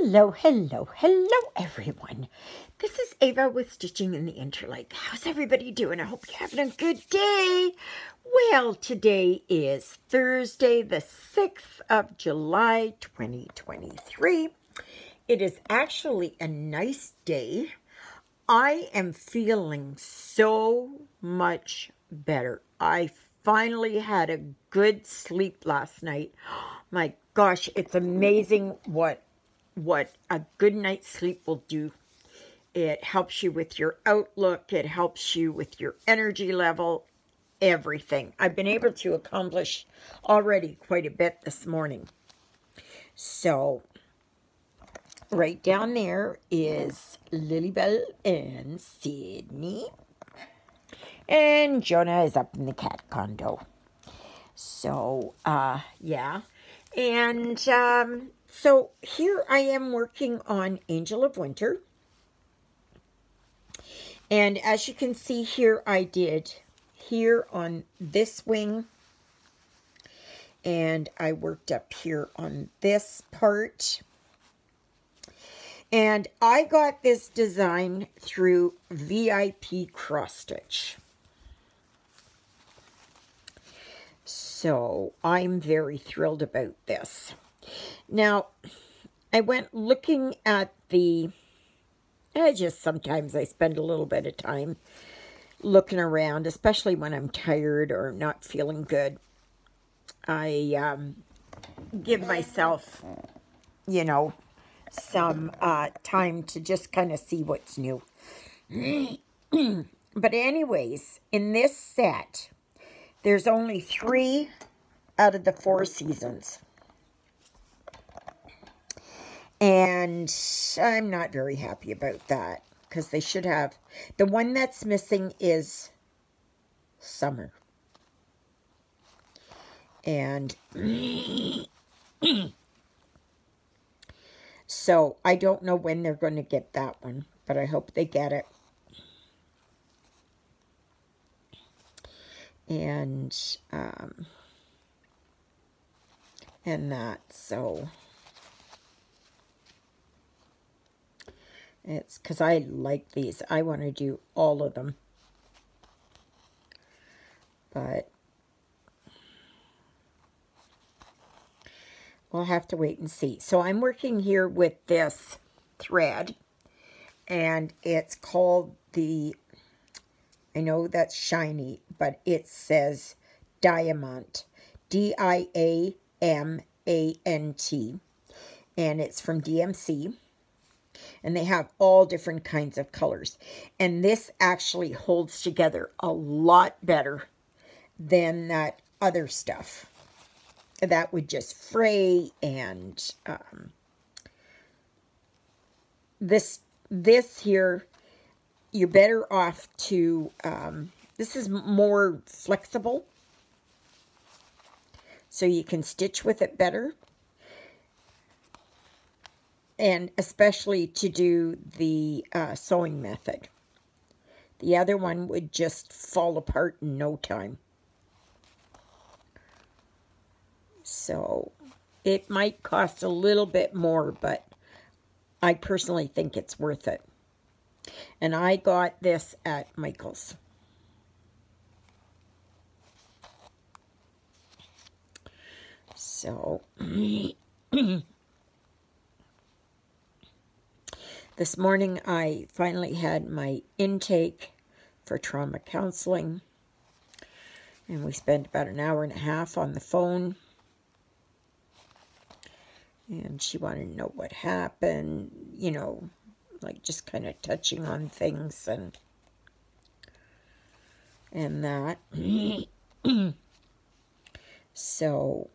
Hello, hello, hello, everyone. This is Eva with Stitching in the Interlake. How's everybody doing? I hope you're having a good day. Well, today is Thursday, the 6th of July, 2023. It is actually a nice day. I am feeling so much better. I finally had a good sleep last night. My gosh, it's amazing what a good night's sleep will do. It helps you with your outlook. It helps you with your energy level, everything. I've been able to accomplish already quite a bit this morning. So, right down there is Lilybell and Sydney. And Jonah is up in the cat condo. So, yeah. And, so here I am working on Angel of Winter. And as you can see here, I did here on this wing. And I worked up here on this part. And I got this design through VIP Cross Stitch. So I'm very thrilled about this. Now, I went looking at sometimes I spend a little bit of time looking around, especially when I'm tired or not feeling good. I give myself, you know, some time to just kind of see what's new. But anyways, in this set, there's only 3 out of the 4 seasons. And I'm not very happy about that, because they should have... The one that's missing is summer. And so I don't know when they're going to get that one, but I hope they get it. And that, so... It's because I like these. I want to do all of them. But we'll have to wait and see. So I'm working here with this thread. And it's called the... I know that's shiny, but it says Diamant. D-I-A-M-A-N-T. And it's from DMC. And they have all different kinds of colors. And this actually holds together a lot better than that other stuff. That would just fray. And this here, you're better off to... this is more flexible. So you can stitch with it better. And especially to do the sewing method. The other one would just fall apart in no time. So it might cost a little bit more, but I personally think it's worth it. And I got this at Michael's. So... This morning, I finally had my intake for trauma counseling. And we spent about an hour and a half on the phone. And she wanted to know what happened, you know, like just kind of touching on things and that. So,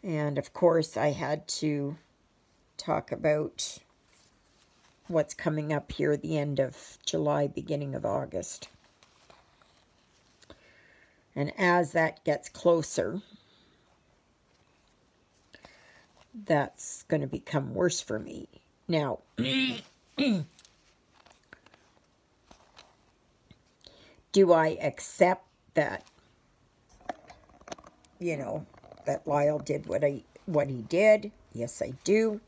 and of course, I had to talk about what's coming up here at the end of July, beginning of August. And as that gets closer, that's going to become worse for me. Now, do I accept that, you know, that Lyle did what he did? Yes, I do.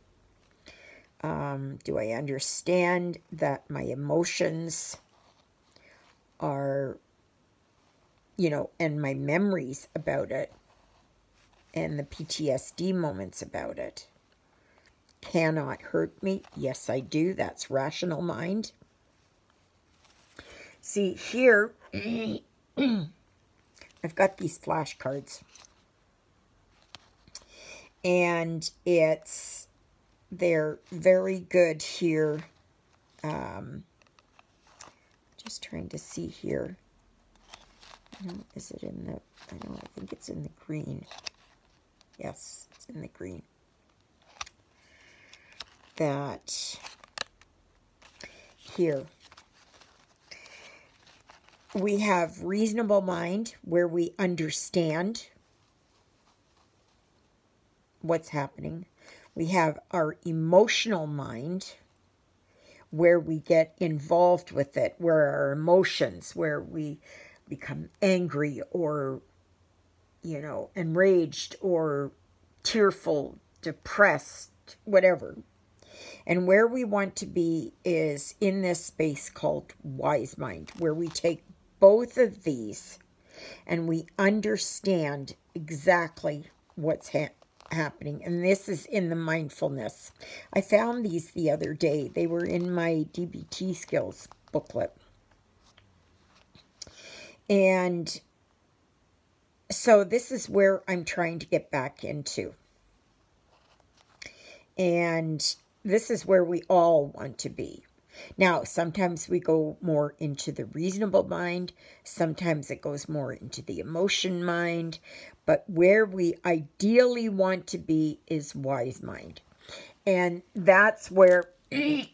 Do I understand that my emotions are, you know, and my memories about it and the PTSD moments about it cannot hurt me? Yes, I do. That's rational mind. See, here, I've got these flashcards. And they're very good here. Just trying to see here. Is it in the, I think it's in the green. Yes, it's in the green. That here we have reasonable mind, where we understand what's happening. We have our emotional mind, where we get involved with it, where our emotions, where we become angry or, you know, enraged or tearful, depressed, whatever. And where we want to be is in this space called wise mind, where we take both of these and we understand exactly what's happening. And this is in the mindfulness. I found these the other day. They were in my DBT skills booklet. And so this is where I'm trying to get back into. And this is where we all want to be. Now, sometimes we go more into the reasonable mind. Sometimes it goes more into the emotion mind. But where we ideally want to be is wise mind. And that's where we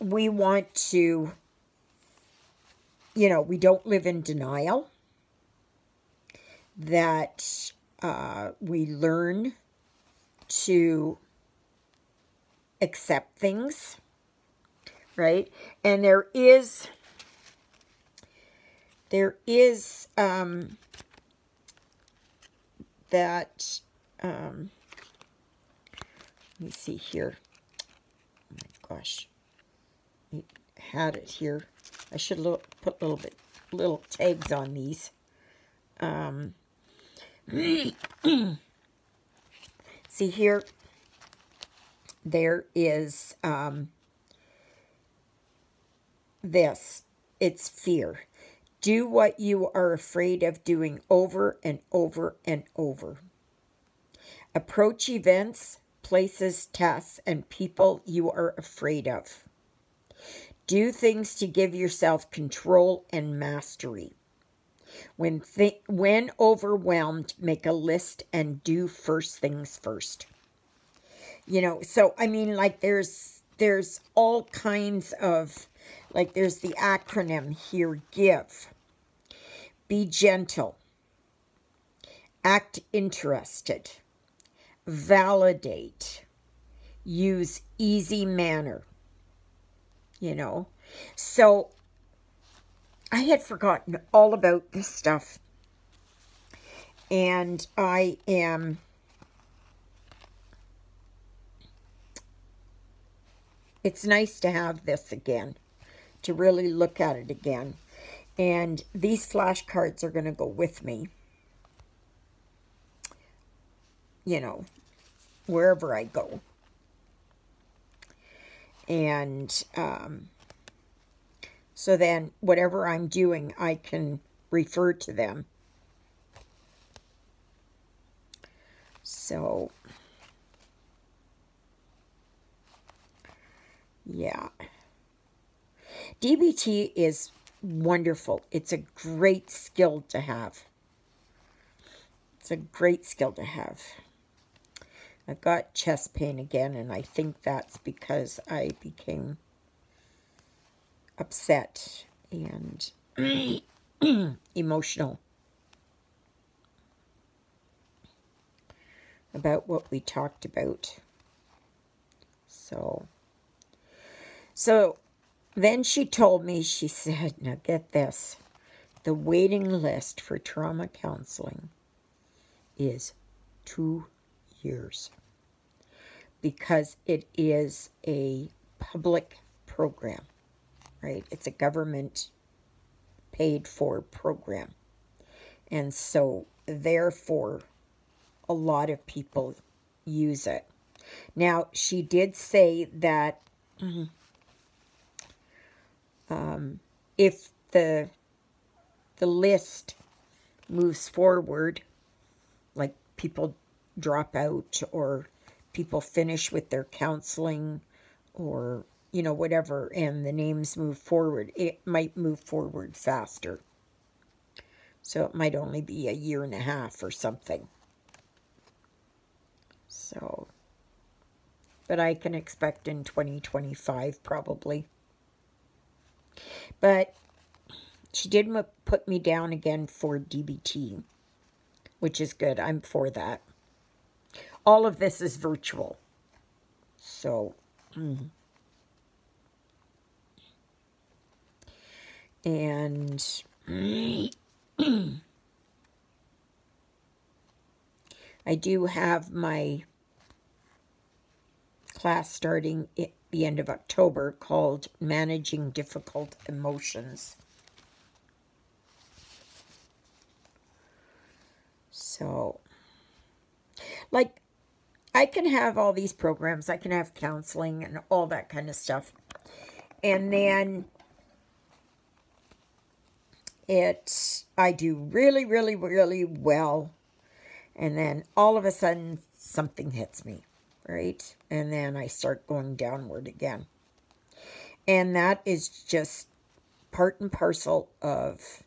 want to, you know, we don't live in denial. That we learn to accept things. Right? And there is that, let me see here. Oh my gosh. I had it here. I should put little tags on these. See here, there is, this, it's fear. Do what you are afraid of doing over and over and over. Approach events, places, tasks, and people you are afraid of. Do things to give yourself control and mastery. When overwhelmed, make a list and do first things first. You know, so I mean, like there's all kinds of, like there's the acronym here, GIVE. Be gentle. Act interested. Validate. Use easy manner. You know, so I had forgotten all about this stuff. And I am it's nice to have this again, to really look at it again. And these flashcards are going to go with me, you know, wherever I go. And so then whatever I'm doing, I can refer to them. So yeah. DBT is wonderful. It's a great skill to have. It's a great skill to have. I've got chest pain again, and I think that's because I became upset and emotional about what we talked about. So then she told me, she said, now get this, the waiting list for trauma counseling is 2 years. because it is a public program, right? It's a government paid for program. And so, therefore, a lot of people use it. Now, she did say that if the list moves forward, like people drop out or people finish with their counseling or, you know, whatever, and the names move forward, it might move forward faster. So it might only be a year and a half or something. So, but I can expect in 2025 probably. But she did put me down again for DBT, which is good. I'm for that. All of this is virtual. So, and I do have my class starting at the end of October called Managing Difficult Emotions. So, like, I can have all these programs. I can have counseling and all that kind of stuff. And then I do really, really, really well. And then all of a sudden, something hits me, right? And then I start going downward again. And that is just part and parcel of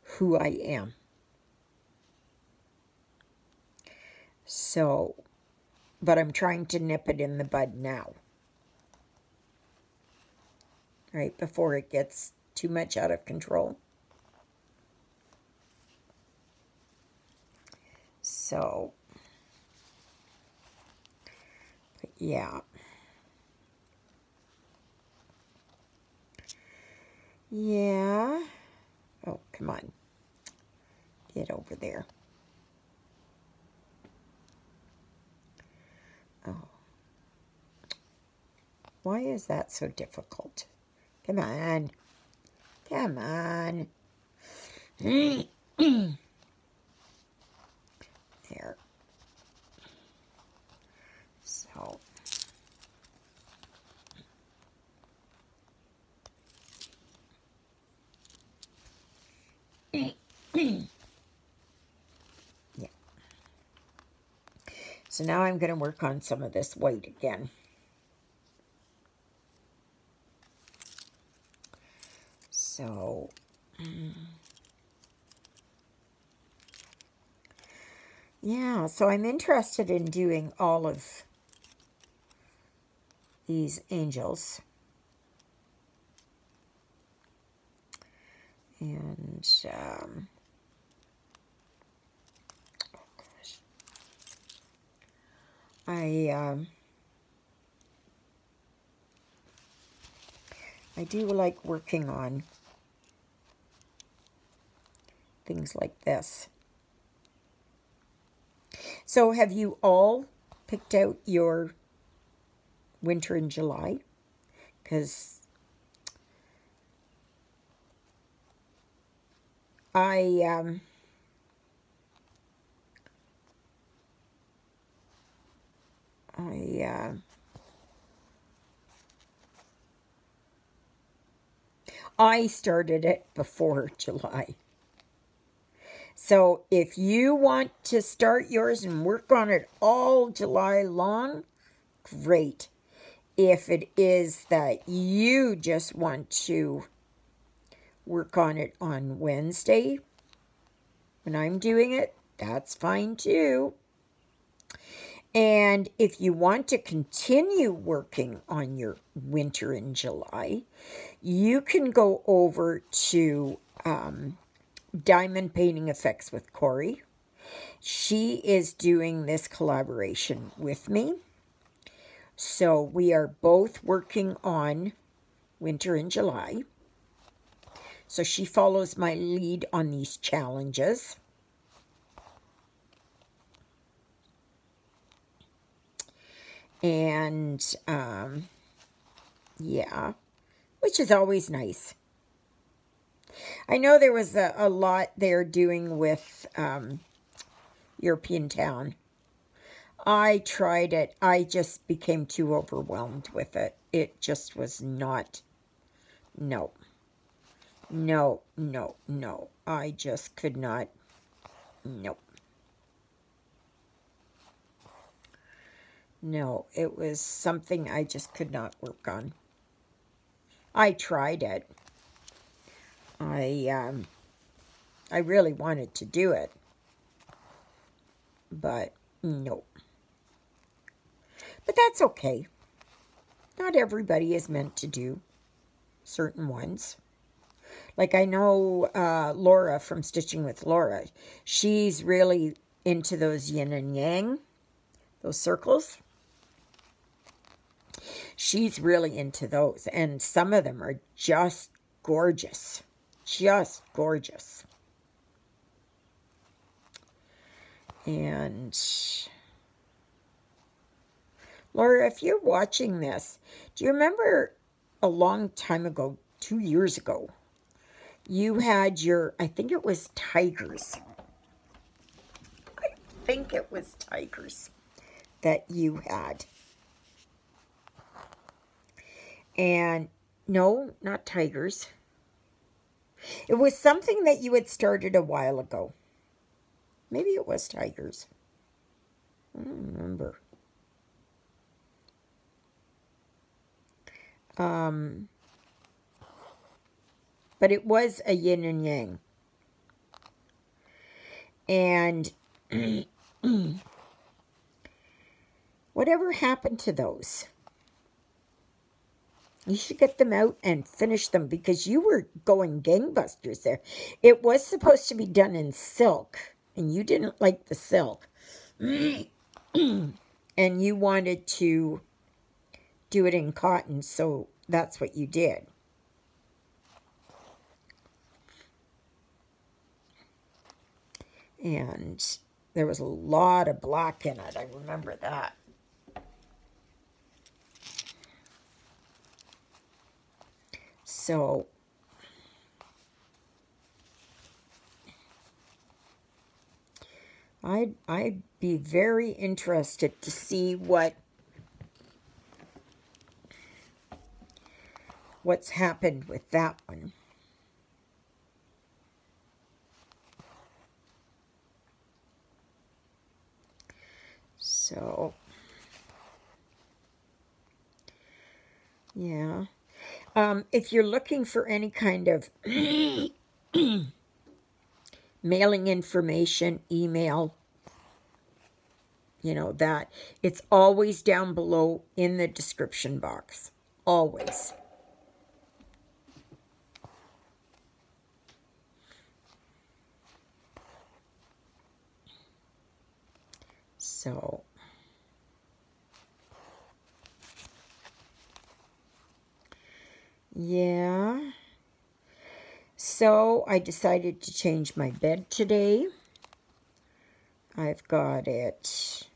who I am. So, but I'm trying to nip it in the bud now. Right, before it gets too much out of control. So, but yeah. Yeah. Oh, come on. Get over there. Oh. Why is that so difficult? Come on. Come on. There. So. Yeah. So now I'm going to work on some of this white again. So, yeah, so I'm interested in doing all of these angels. And, oh gosh. I do like working on things like this. So have you all picked out your winter in July? Because I started it before July. So if you want to start yours and work on it all July long, great. If it is that you just want to work on it on Wednesday when I'm doing it, that's fine too. And if you want to continue working on your winter in July, you can go over to Diamond Painting Effects with Corey. She is doing this collaboration with me. So we are both working on winter in July. So she follows my lead on these challenges. And, yeah, which is always nice. I know there was a lot they're doing with European Town. I tried it. I just became too overwhelmed with it. It just was not, no. No, no, no. I just could not, nope. No, it was something I just could not work on. I tried it. I really wanted to do it, but no. But that's okay. Not everybody is meant to do certain ones. Like I know Laura from Stitching with Laura. She's really into those yin and yang, those circles. She's really into those. And some of them are just gorgeous. Just gorgeous. And Laura, if you're watching this, do you remember a long time ago, 2 years ago, you had your, I think it was tigers. I think it was tigers that you had. And no, not tigers. It was something that you had started a while ago. Maybe it was tigers. I don't remember. But it was a yin and yang. And whatever happened to those? You should get them out and finish them because you were going gangbusters there. It was supposed to be done in silk, and you didn't like the silk. And you wanted to do it in cotton, so that's what you did. And there was a lot of black in it. I remember that. So I'd be very interested to see what's happened with that one. So yeah. If you're looking for any kind of mailing information, email, you know, that, it's always down below in the description box. Always. So yeah. So I decided to change my bed today. I've got it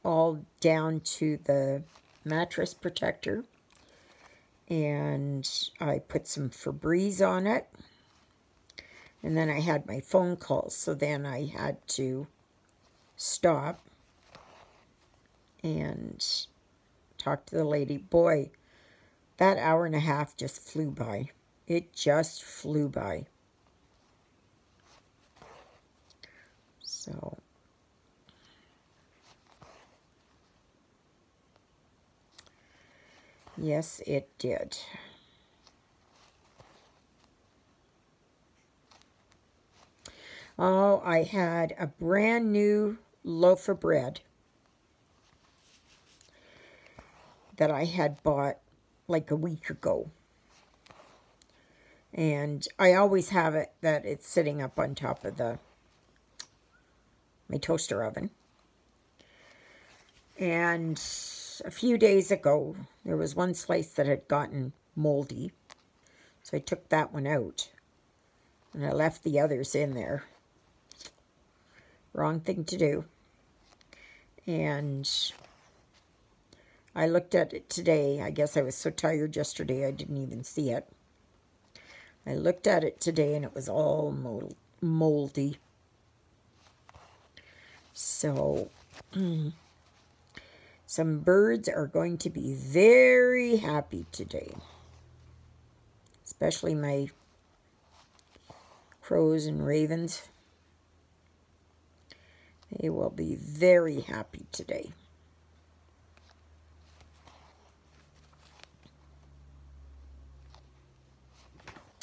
all down to the mattress protector. And I put some Febreze on it. And then I had my phone calls. So then I had to stop and talk to the lady. Boy, that hour and a half just flew by. It just flew by. So yes, it did. Oh, I had a brand new loaf of bread that I had bought like a week ago. And I always have it that it's sitting up on top of my toaster oven. And a few days ago, there was one slice that had gotten moldy. So I took that one out. And I left the others in there. Wrong thing to do. And I looked at it today. I guess I was so tired yesterday I didn't even see it. I looked at it today and it was all moldy. So, some birds are going to be very happy today. Especially my crows and ravens. They will be very happy today.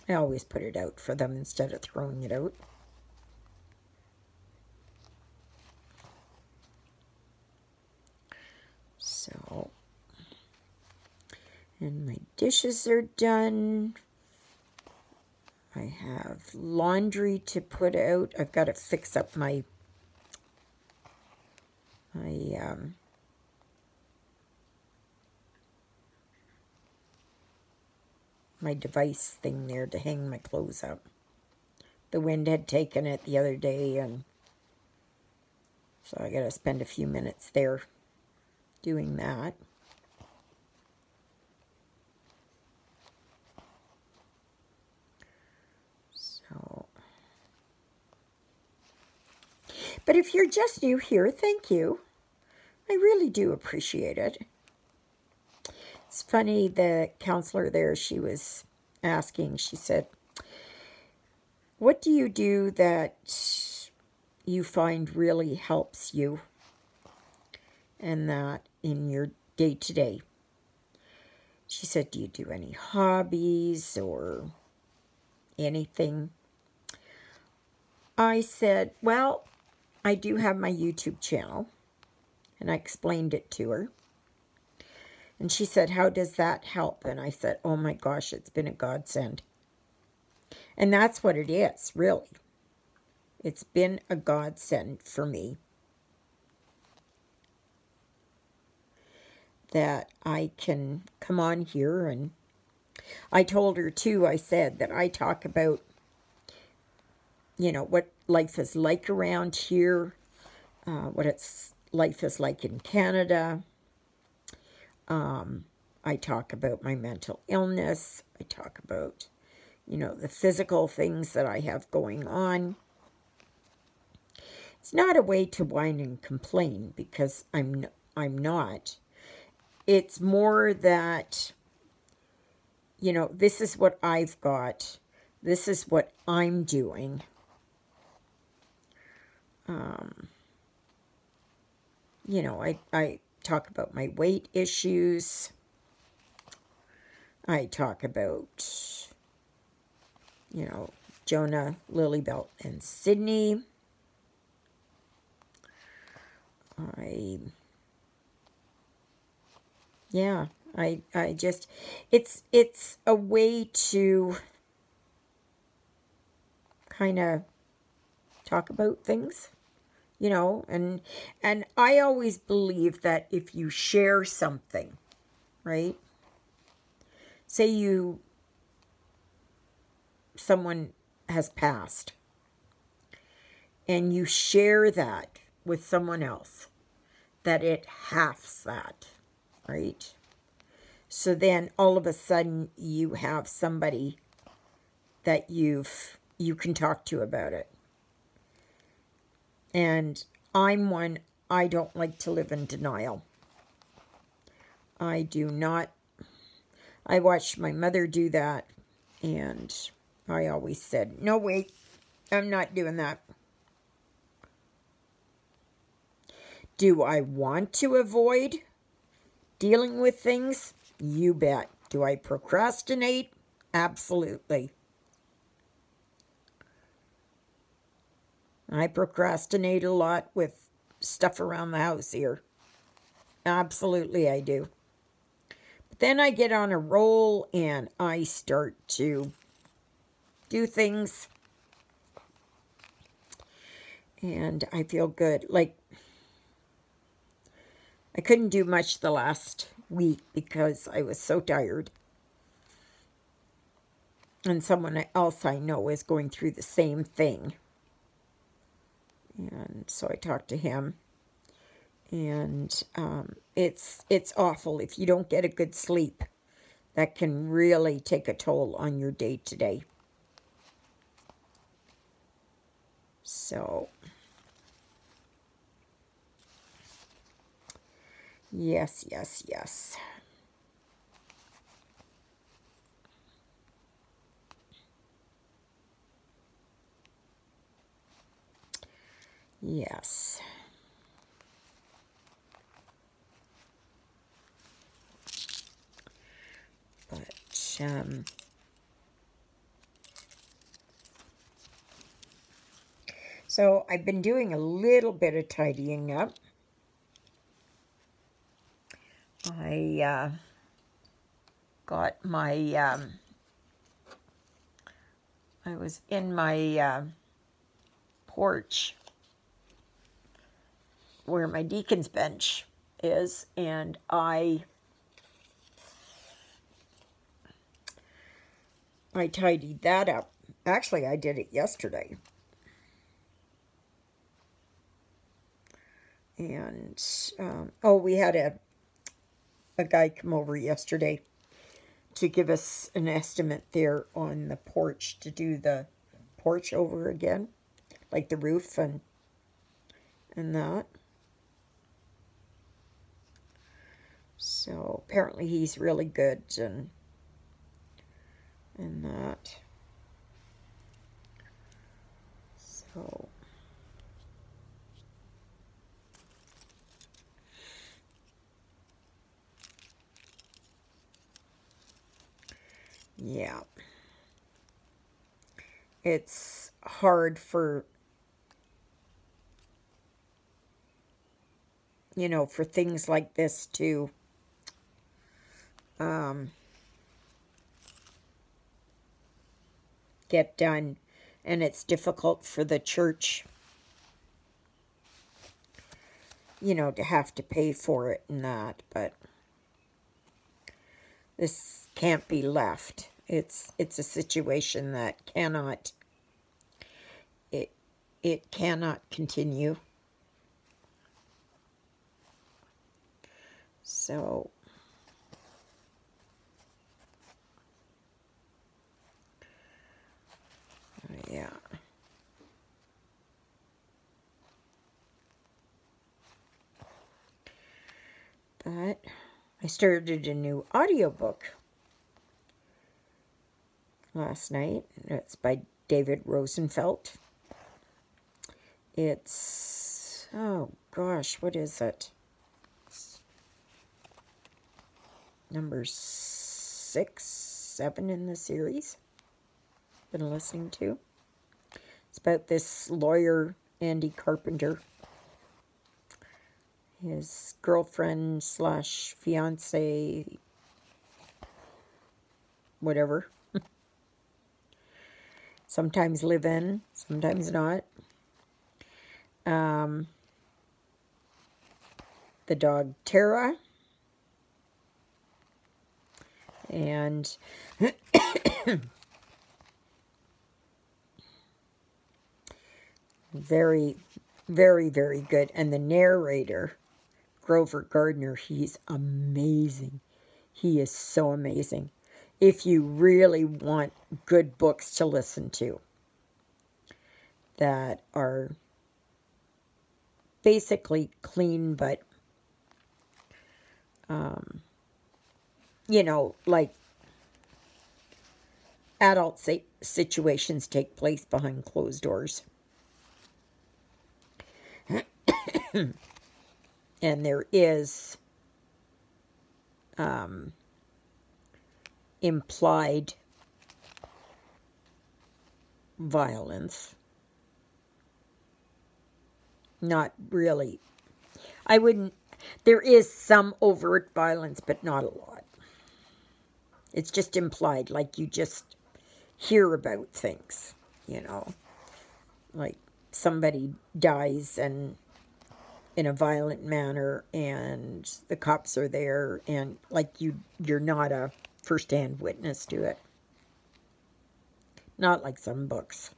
I always put it out for them instead of throwing it out. So, and my dishes are done. I have laundry to put out. I've got to fix up my device thing there to hang my clothes up. The wind had taken it the other day, and so I got to spend a few minutes there doing that. So, but if you're just new here, thank you. I really do appreciate it. It's funny, the counselor there, she was asking, she said, what do you do that you find really helps you and that in your day-to-day? She said, do you do any hobbies or anything? I said, well, I do have my YouTube channel, and I explained it to her. And she said, how does that help? And I said, oh my gosh, it's been a godsend. And that's what it is, really. It's been a godsend for me. That I can come on here, and I told her too, I said that I talk about, you know, what life is like around here, what life is like in Canada. I talk about my mental illness. I talk about, you know, the physical things that I have going on. It's not a way to whine and complain, because I'm not. It's more that, you know, this is what I've got. This is what I'm doing. You know, I talk about my weight issues. I talk about, you know, Jonah, Lilybelt, and Sydney. I just, it's a way to kind of talk about things, you know, and I always believe that if you share something, right? Say someone has passed, and you share that with someone else, that it halves that, right? So then all of a sudden you have somebody that you can talk to about it. And I'm one, I don't like to live in denial. I do not. I watched my mother do that, and I always said, no, wait, I'm not doing that. Do I want to avoid dealing with things? You bet. Do I procrastinate? Absolutely. I procrastinate a lot with stuff around the house here. Absolutely I do. But then I get on a roll and I start to do things. And I feel good. Like, I couldn't do much the last week because I was so tired. And someone else I know is going through the same thing. And so I talked to him. And it's awful if you don't get a good sleep. That can really take a toll on your day-to-day. So, yes, yes, yes. Yes. But, so I've been doing a little bit of tidying up. I got my, I was in my porch where my deacon's bench is, and I tidied that up. Actually, I did it yesterday. And, oh, we had a guy come over yesterday to give us an estimate there on the porch, to do the porch over again, like the roof and that. So apparently he's really good and that. So yeah, it's hard for, you know, for things like this to get done, and it's difficult for the church, you know, to have to pay for it and that, but this can't be left. It's a situation that cannot, it cannot continue. So yeah. But I started a new audiobook last night. It's by David Rosenfeld. It's, oh gosh, what is it? It's number 6, 7 in the series. Been listening to. It's about this lawyer, Andy Carpenter. His girlfriend slash fiance, whatever. Sometimes live in, sometimes not. The dog Tara. And very, very, very good. And the narrator, Grover Gardner, he's amazing. He is so amazing. If you really want good books to listen to that are basically clean, but, you know, like adult situations take place behind closed doors. And there is implied violence. Not really. I wouldn't, there is some overt violence, but not a lot. It's just implied, like you just hear about things, you know. Like somebody dies and in a violent manner, and the cops are there, and like you're not a first-hand witness to it. Not like some books.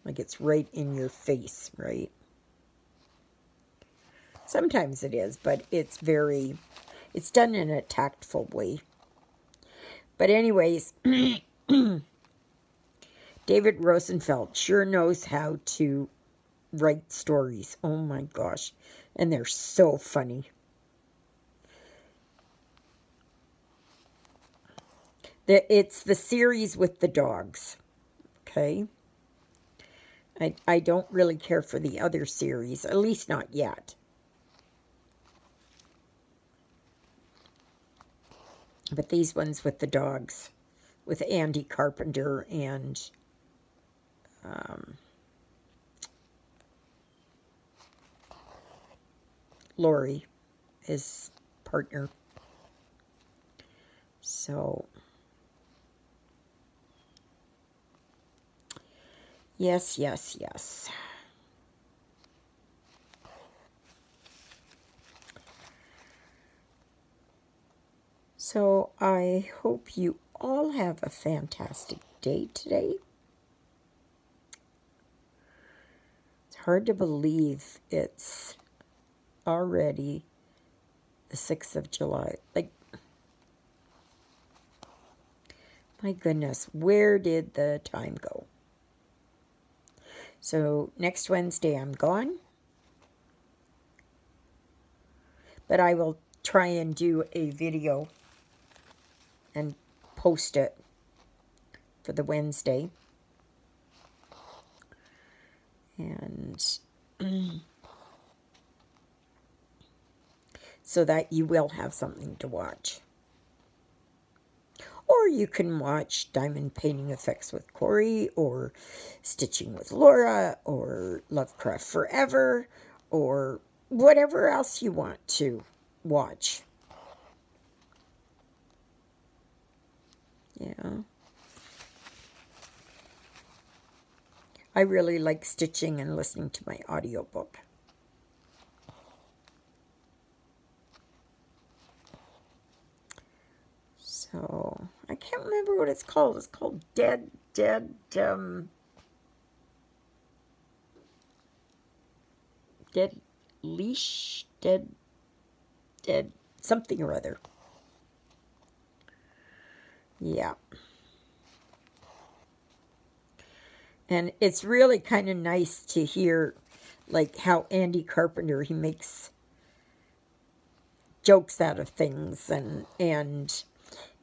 Like it's right in your face, right? Sometimes it is, but it's done in a tactful way. But anyways, David Rosenfeld sure knows how to write stories. Oh my gosh. And they're so funny. It's the series with the dogs. Okay. I don't really care for the other series, at least not yet. But these ones with the dogs, with Andy Carpenter and Lori, his partner. So, yes, yes, yes. So, I hope you all have a fantastic day today. It's hard to believe it's already the 6th of July. Like, my goodness, where did the time go? So, next Wednesday I'm gone. But I will try and do a video and post it for the Wednesday. And so that you will have something to watch. Or you can watch Diamond Painting Effects with Corey, or Stitching with Laura, or Lovecraft Forever, or whatever else you want to watch. Yeah. I really like stitching and listening to my audiobook. So, I can't remember what it's called. It's called Dead, Leash, Dead, something or other. Yeah. And it's really kind of nice to hear, like, how Andy Carpenter, he makes jokes out of things. And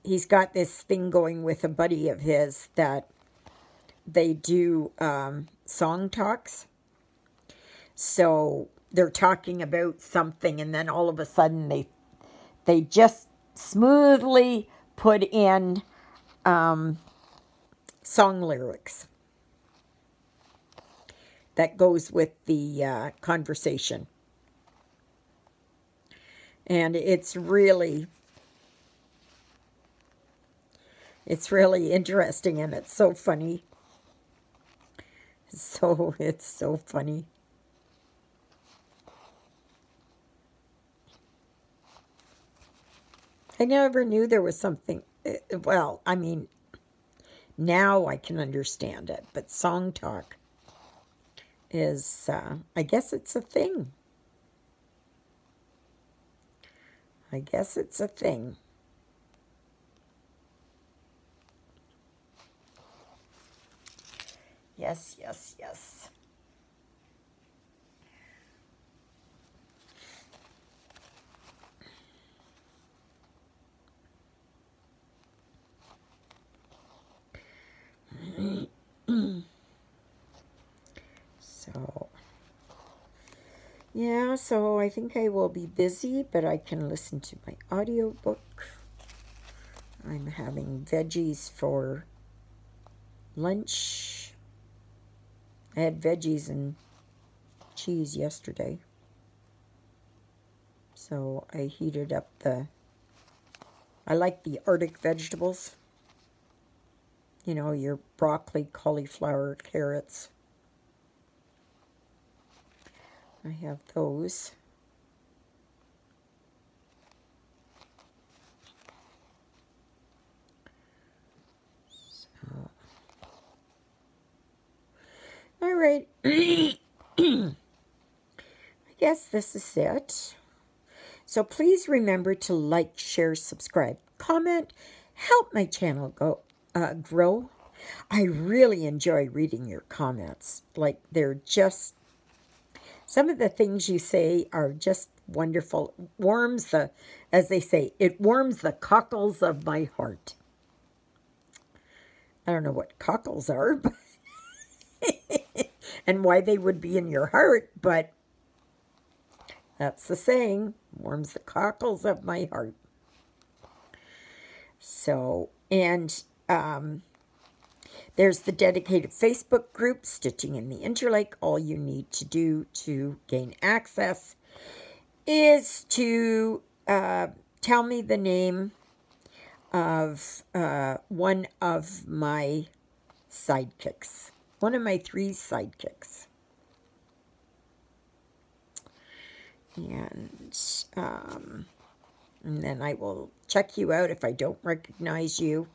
he's got this thing going with a buddy of his that they do song talks. So they're talking about something, and then all of a sudden they just smoothly put in song lyrics that goes with the conversation. And it's really interesting, and it's so funny. So it's so funny. I never knew there was something, well, I mean, now I can understand it, but song talk is, I guess it's a thing. I guess it's a thing. Yes, yes, yes. So, yeah, so I think I will be busy, but I can listen to my audiobook. I'm having veggies for lunch. I had veggies and cheese yesterday. So I heated up I like the Arctic vegetables. You know, your broccoli, cauliflower, carrots. I have those. So, all right. I guess this is it. So please remember to like, share, subscribe, comment, help my channel grow. I really enjoy reading your comments. Like, they're just, some of the things you say are just wonderful. Warms the, as they say, it warms the cockles of my heart. I don't know what cockles are, but and why they would be in your heart, but that's the saying, warms the cockles of my heart. So, and there's the dedicated Facebook group, Stitching in the Interlake. All you need to do to gain access is to tell me the name of one of my sidekicks. One of my 3 sidekicks. And then I will check you out if I don't recognize you.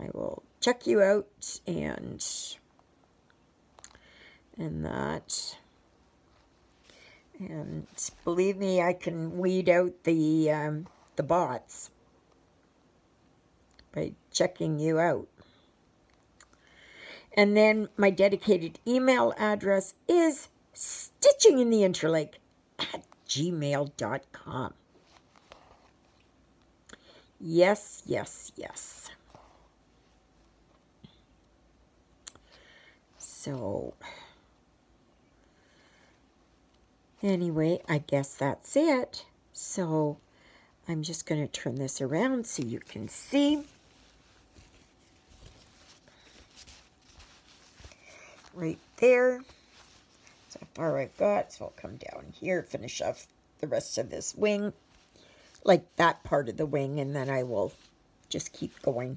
I will check you out and that. And believe me, I can weed out the bots by checking you out. And then my dedicated email address is stitchingintheinterlake@gmail.com. Yes, yes, yes. So, anyway, I guess that's it. So, I'm just going to turn this around so you can see. Right there. So far I've got, so I'll come down here, finish off the rest of this wing, like that part of the wing, and then I will just keep going.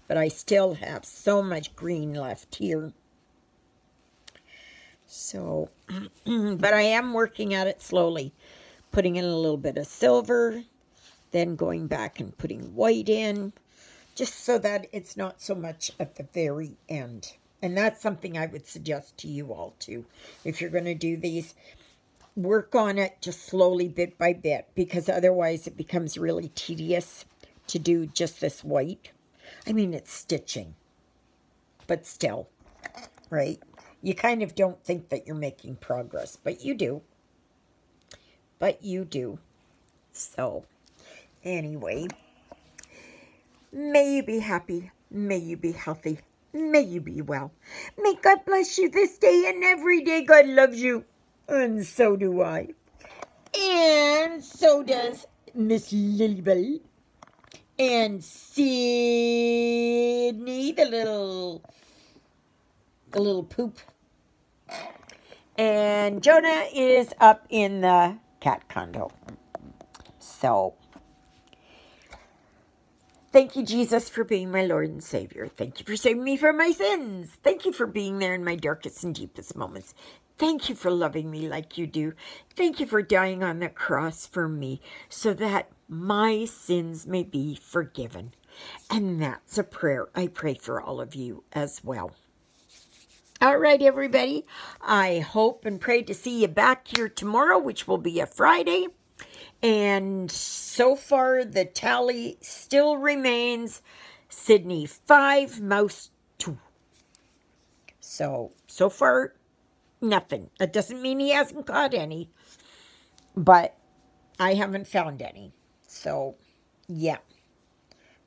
But I still have so much green left here. So, but I am working at it slowly, putting in a little bit of silver, then going back and putting white in, just so that it's not so much at the very end. And that's something I would suggest to you all too. If you're going to do these, work on it just slowly, bit by bit, because otherwise it becomes really tedious to do just this white. I mean, it's stitching, but still, right? You kind of don't think that you're making progress, but you do. But you do. So, anyway, may you be happy. May you be healthy. May you be well. May God bless you this day and every day. God loves you. And so do I. And so does Miss Lilybell. And Sydney, the little poop. And Jonah is up in the cat condo. So, thank you, Jesus, for being my Lord and Savior. Thank you for saving me from my sins. Thank you for being there in my darkest and deepest moments. Thank you for loving me like you do. Thank you for dying on the cross for me so that my sins may be forgiven. And that's a prayer I pray for all of you as well. All right, everybody. I hope and pray to see you back here tomorrow, which will be a Friday. And so far, the tally still remains Sydney 5, Mouse 2. So far, nothing. That doesn't mean he hasn't caught any, but I haven't found any. So, yeah.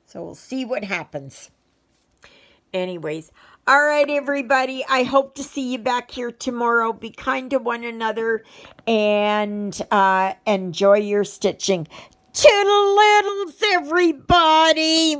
So we'll see what happens. Anyways, all right, everybody. I hope to see you back here tomorrow. Be kind to one another and enjoy your stitching. Toodle-littles, everybody.